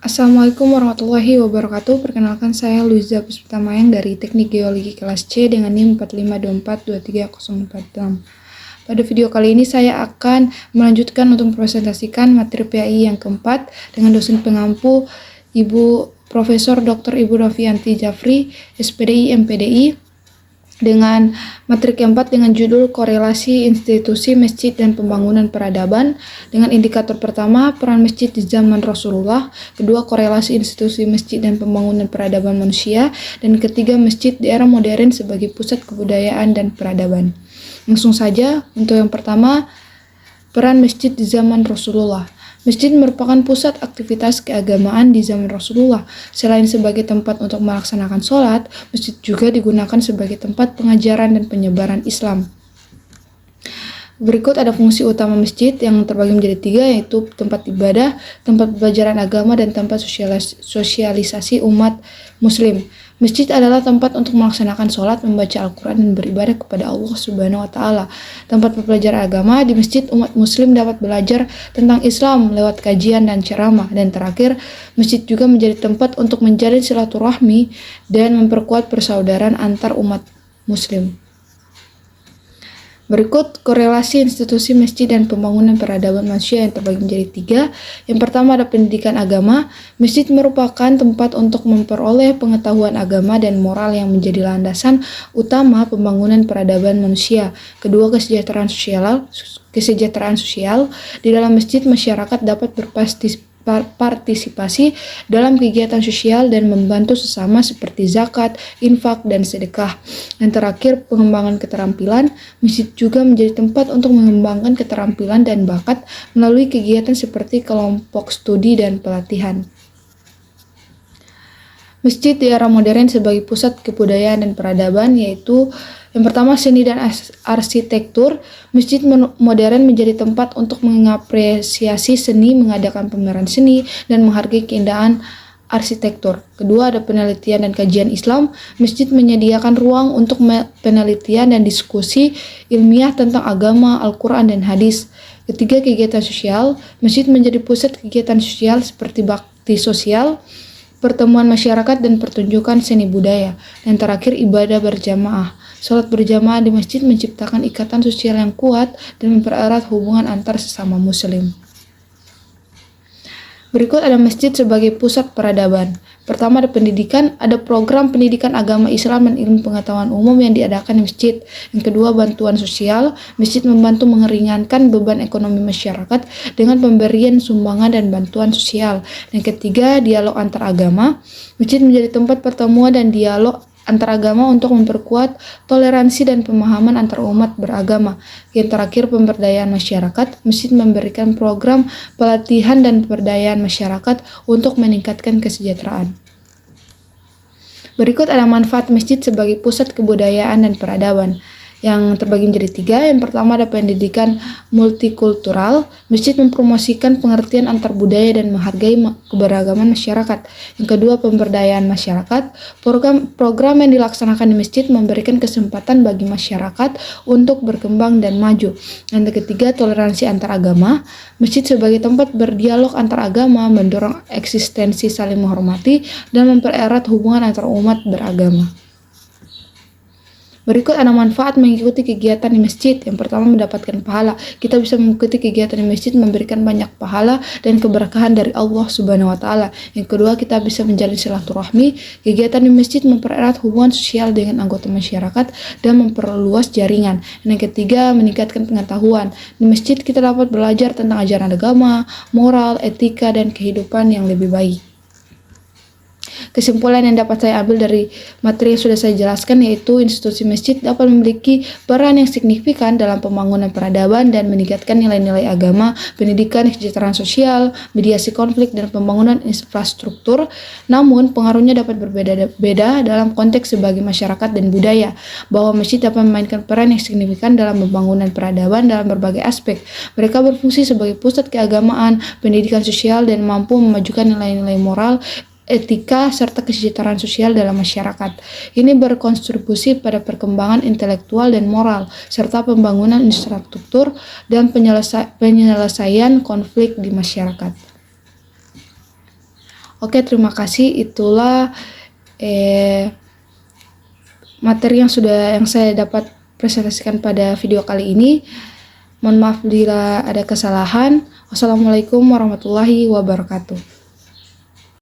Assalamualaikum warahmatullahi wabarakatuh. Perkenalkan saya Luiza Puspitamayang dari Teknik Geologi kelas C dengan NIM 45242304. Pada video kali ini saya akan melanjutkan untuk mempresentasikan materi PAI yang keempat dengan dosen pengampu Ibu Profesor Dr. Ibu Rofianti Jafri, SPDI MPDI, dengan materi keempat dengan judul korelasi institusi masjid dan pembangunan peradaban, dengan indikator pertama peran masjid di zaman Rasulullah, kedua korelasi institusi masjid dan pembangunan peradaban manusia, dan ketiga masjid di era modern sebagai pusat kebudayaan dan peradaban. Langsung saja untuk yang pertama, peran masjid di zaman Rasulullah. Masjid merupakan pusat aktivitas keagamaan di zaman Rasulullah. Selain sebagai tempat untuk melaksanakan sholat, masjid juga digunakan sebagai tempat pengajaran dan penyebaran Islam. Berikut ada fungsi utama masjid yang terbagi menjadi tiga, yaitu tempat ibadah, tempat pembelajaran agama, dan tempat sosialisasi umat muslim. Masjid adalah tempat untuk melaksanakan sholat, membaca Al-Quran, dan beribadah kepada Allah Subhanahu wa Ta'ala. Tempat pembelajaran agama, di masjid umat muslim dapat belajar tentang Islam lewat kajian dan ceramah. Dan terakhir, masjid juga menjadi tempat untuk menjalin silaturahmi dan memperkuat persaudaraan antar umat muslim. Berikut korelasi institusi masjid dan pembangunan peradaban manusia yang terbagi menjadi tiga. Yang pertama ada pendidikan agama. Masjid merupakan tempat untuk memperoleh pengetahuan agama dan moral yang menjadi landasan utama pembangunan peradaban manusia. Kedua, kesejahteraan sosial. Di dalam masjid, masyarakat dapat berpartisipasi dalam kegiatan sosial dan membantu sesama seperti zakat, infak, dan sedekah. Dan terakhir, pengembangan keterampilan. Masjid juga menjadi tempat untuk mengembangkan keterampilan dan bakat melalui kegiatan seperti kelompok studi dan pelatihan. Masjid di era modern sebagai pusat kebudayaan dan peradaban, yaitu yang pertama seni dan arsitektur. Masjid modern menjadi tempat untuk mengapresiasi seni, mengadakan pameran seni, dan menghargai keindahan arsitektur. Kedua ada penelitian dan kajian Islam. Masjid menyediakan ruang untuk penelitian dan diskusi ilmiah tentang agama, Al-Quran, dan hadis. Ketiga, kegiatan sosial. Masjid menjadi pusat kegiatan sosial seperti bakti sosial, pertemuan masyarakat, dan pertunjukan seni budaya. Dan terakhir, ibadah berjamaah. Sholat berjamaah di masjid menciptakan ikatan sosial yang kuat dan mempererat hubungan antar sesama muslim. Berikut ada masjid sebagai pusat peradaban. Pertama ada pendidikan, ada program pendidikan agama Islam dan ilmu pengetahuan umum yang diadakan di masjid. Yang kedua, bantuan sosial. Masjid membantu meringankan beban ekonomi masyarakat dengan pemberian sumbangan dan bantuan sosial. Yang ketiga, dialog antar agama. Masjid menjadi tempat pertemuan dan dialog antar agama untuk memperkuat toleransi dan pemahaman antar umat beragama. Yang terakhir, pemberdayaan masyarakat. Masjid memberikan program pelatihan dan pemberdayaan masyarakat untuk meningkatkan kesejahteraan. Berikut ada manfaat masjid sebagai pusat kebudayaan dan peradaban yang terbagi menjadi tiga. Yang pertama ada pendidikan multikultural. Masjid mempromosikan pengertian antar budaya dan menghargai keberagaman masyarakat. Yang kedua, pemberdayaan masyarakat. Program yang dilaksanakan di masjid memberikan kesempatan bagi masyarakat untuk berkembang dan maju. Yang ketiga, toleransi antar agama. Masjid sebagai tempat berdialog antar agama, mendorong eksistensi saling menghormati dan mempererat hubungan antar umat beragama. Berikut ada manfaat mengikuti kegiatan di masjid. Yang pertama, mendapatkan pahala. Kita bisa mengikuti kegiatan di masjid memberikan banyak pahala dan keberkahan dari Allah Subhanahu wa Ta'ala. Yang kedua, kita bisa menjalin silaturahmi. Kegiatan di masjid mempererat hubungan sosial dengan anggota masyarakat dan memperluas jaringan. Dan yang ketiga, meningkatkan pengetahuan. Di masjid kita dapat belajar tentang ajaran agama, moral, etika, dan kehidupan yang lebih baik. Kesimpulan yang dapat saya ambil dari materi yang sudah saya jelaskan yaitu institusi masjid dapat memiliki peran yang signifikan dalam pembangunan peradaban dan meningkatkan nilai-nilai agama, pendidikan, kesejahteraan sosial, mediasi konflik, dan pembangunan infrastruktur. Namun, pengaruhnya dapat berbeda-beda dalam konteks sebagai masyarakat dan budaya, bahwa masjid dapat memainkan peran yang signifikan dalam pembangunan peradaban dalam berbagai aspek. Mereka berfungsi sebagai pusat keagamaan, pendidikan sosial, dan mampu memajukan nilai-nilai moral, etika, serta kesejahteraan sosial dalam masyarakat. Ini berkontribusi pada perkembangan intelektual dan moral, serta pembangunan infrastruktur dan penyelesaian konflik di masyarakat. Oke, terima kasih. Itulah materi yang saya dapat presentasikan pada video kali ini. Mohon maaf bila ada kesalahan. Wassalamualaikum warahmatullahi wabarakatuh.